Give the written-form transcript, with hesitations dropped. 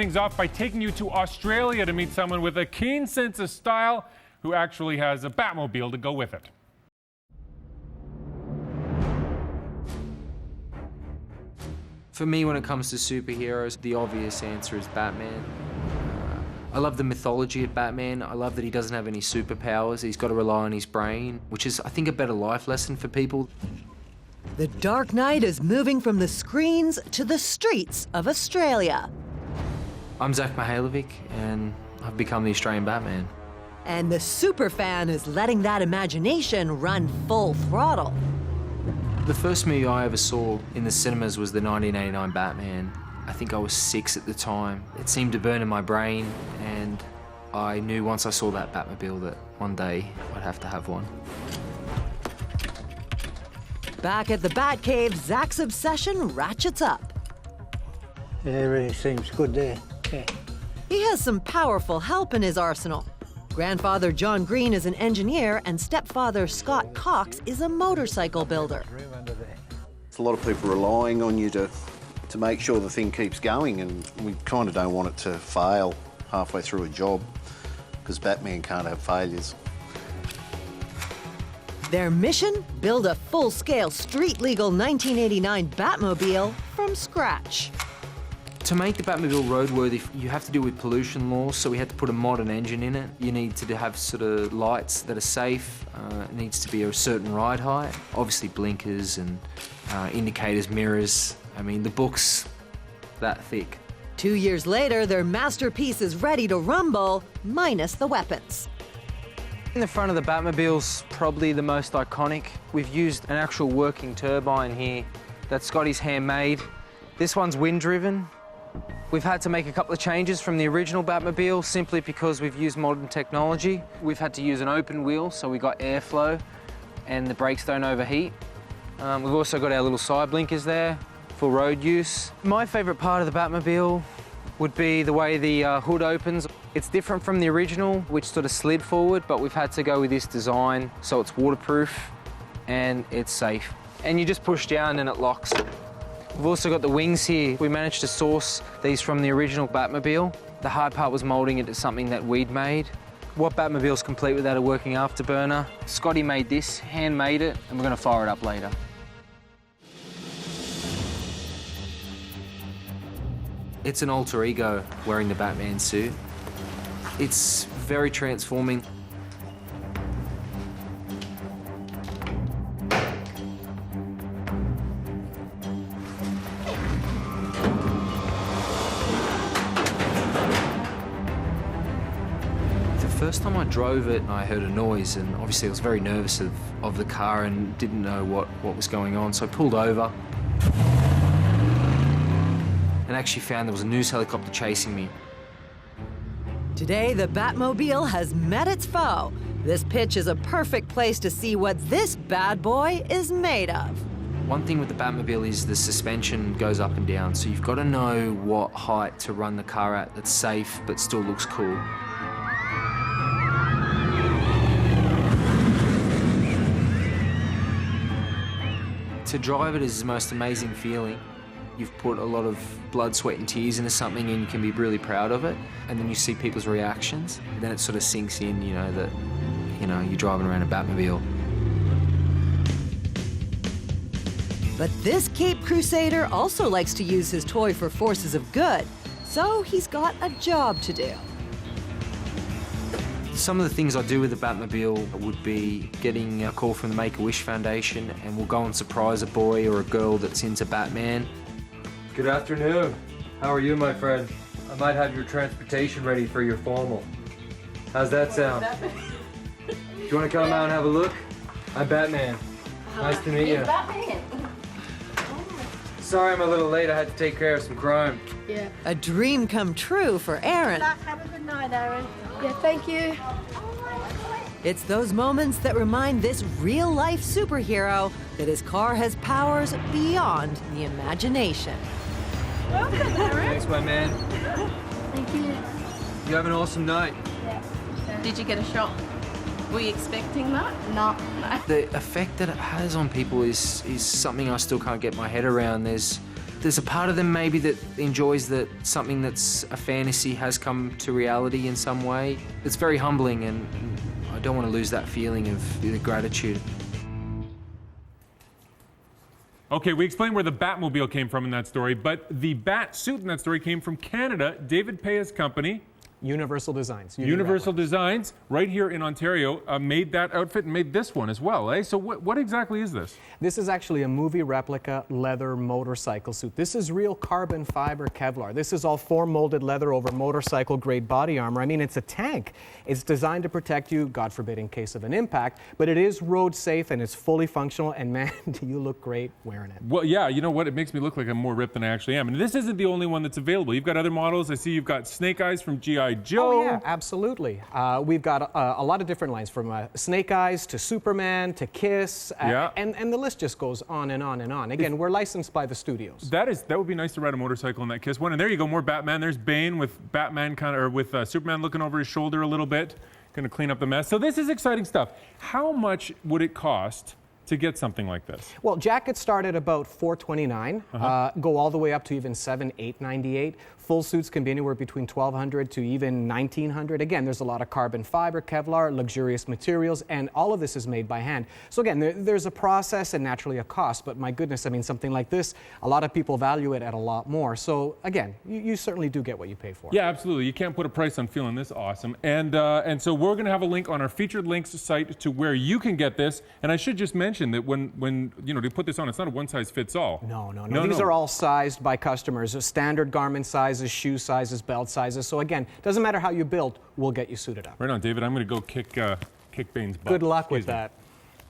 things off by taking you to Australia to meet someone with a keen sense of style who actually has a Batmobile to go with it. For me, when it comes to superheroes, the obvious answer is Batman. I love the mythology of Batman. I love that he doesn't have any superpowers. He's got to rely on his brain, which is, I think, a better life lesson for people. The Dark Knight is moving from the screens to the streets of Australia. I'm Zac Mihajlovic, and I've become the Australian Batman. And the superfan is letting that imagination run full throttle. The first movie I ever saw in the cinemas was the 1989 Batman. I think I was 6 at the time. It seemed to burn in my brain, and I knew once I saw that Batmobile that one day I'd have to have one. Back at the Batcave, Zac's obsession ratchets up. Yeah, everything seems good there. Yeah. He has some powerful help in his arsenal. Grandfather John Green is an engineer, and stepfather Scott Cox is a motorcycle builder. It's a lot of people relying on you to make sure the thing keeps going, and we kind of don't want it to fail halfway through a job, because Batman can't have failures. Their mission? Build a full-scale, street-legal 1989 Batmobile from scratch. To make the Batmobile roadworthy, you have to deal with pollution laws, so we had to put a modern engine in it. You need to have sort of lights that are safe. It needs to be a certain ride height. Obviously blinkers and indicators, mirrors. I mean, the book's that thick. 2 years later, their masterpiece is ready to rumble, minus the weapons. In the front of the Batmobile's probably the most iconic. We've used an actual working turbine here that Scotty's handmade. This one's wind-driven. We've had to make a couple of changes from the original Batmobile simply because we've used modern technology. We've had to use an open wheel, so we got airflow and the brakes don't overheat. We've also got our little side blinkers there for road use. My favourite part of the Batmobile would be the way the hood opens. It's different from the original, which sort of slid forward, but we've had to go with this design so it's waterproof and it's safe. And you just push down and it locks. We've also got the wings here. We managed to source these from the original Batmobile. The hard part was moulding it to something that we'd made. What Batmobile's complete without a working afterburner? Scotty made this, handmade it, and we're going to fire it up later. It's an alter ego wearing the Batman suit. It's very transforming. The first time I drove it, I heard a noise, and obviously I was very nervous of the car and didn't know what was going on, so I pulled over and actually found there was a news helicopter chasing me. Today, the Batmobile has met its foe. This pitch is a perfect place to see what this bad boy is made of. One thing with the Batmobile is the suspension goes up and down, so you've got to know what height to run the car at that's safe but still looks cool. To drive it is the most amazing feeling. You've put a lot of blood, sweat and tears into something and you can be really proud of it. And then you see people's reactions. And then it sort of sinks in, you know, that, you know, you're driving around a Batmobile. But this Cape Crusader also likes to use his toy for forces of good. So he's got a job to do. Some of the things I do with the Batmobile would be getting a call from the Make-A-Wish Foundation and we'll go and surprise a boy or a girl that's into Batman. Good afternoon. How are you, my friend? I might have your transportation ready for your formal. How's that sound? Do you want to come out and have a look? I'm Batman. Nice to meet you. Batman. Sorry I'm a little late. I had to take care of some crime. Yeah. A dream come true for Aaron. Have a good night, Aaron. Yeah, thank you. It's those moments that remind this real-life superhero that his car has powers beyond the imagination. Welcome, Aaron. Thanks, my man. Thank you. You have an awesome night. Yeah. Did you get a shot? Were you expecting that? No. The effect that it has on people is something I still can't get my head around. There's There's a part of them maybe that enjoys that something that's a fantasy has come to reality in some way. It's very humbling, and I don't want to lose that feeling of the gratitude. Okay, we explained where the Batmobile came from in that story, but the Batsuit in that story came from Canada. David Pea's company, Universal Designs. Universal Designs, right here in Ontario, made that outfit and made this one as well, eh? So what exactly is this? This is actually a movie replica leather motorcycle suit. This is real carbon fiber Kevlar. This is all form-molded leather over motorcycle-grade body armor. I mean, it's a tank. It's designed to protect you, God forbid, in case of an impact, but it is road safe and it's fully functional, and man, do you look great wearing it. Well, yeah, you know what? It makes me look like I'm more ripped than I actually am. And this isn't the only one that's available. You've got other models. I see you've got Snake Eyes from G.I. Joe. Oh, yeah, absolutely. We've got a lot of different lines, from Snake Eyes to Superman to Kiss, and the list just goes on and on and on. Again, we're licensed by the studios. That would be nice to ride a motorcycle in that Kiss one. And there you go, more Batman. There's Bane with Batman with Superman looking over his shoulder a little bit, going to clean up the mess. So this is exciting stuff. How much would it cost to get something like this? Well, jackets start at about $429, go all the way up to even $7,898. Full suits can be anywhere between $1,200 to even $1,900. Again, there's a lot of carbon fiber, Kevlar, luxurious materials, and all of this is made by hand. So again, there's a process and naturally a cost, but my goodness, I mean, something like this, a lot of people value it at a lot more. So again, you certainly do get what you pay for. Yeah, absolutely. You can't put a price on feeling this awesome. And so we're going to have a link on our featured links site to where you can get this. And I should just mention that when you know, to put this on, it's not a one size fits all. No. These are all sized by customers, standard garment sizes, shoe sizes, belt sizes. So again, doesn't matter how you build, we'll get you suited up. Right on, David. I'm going to go kick Bane's butt. Good luck with that.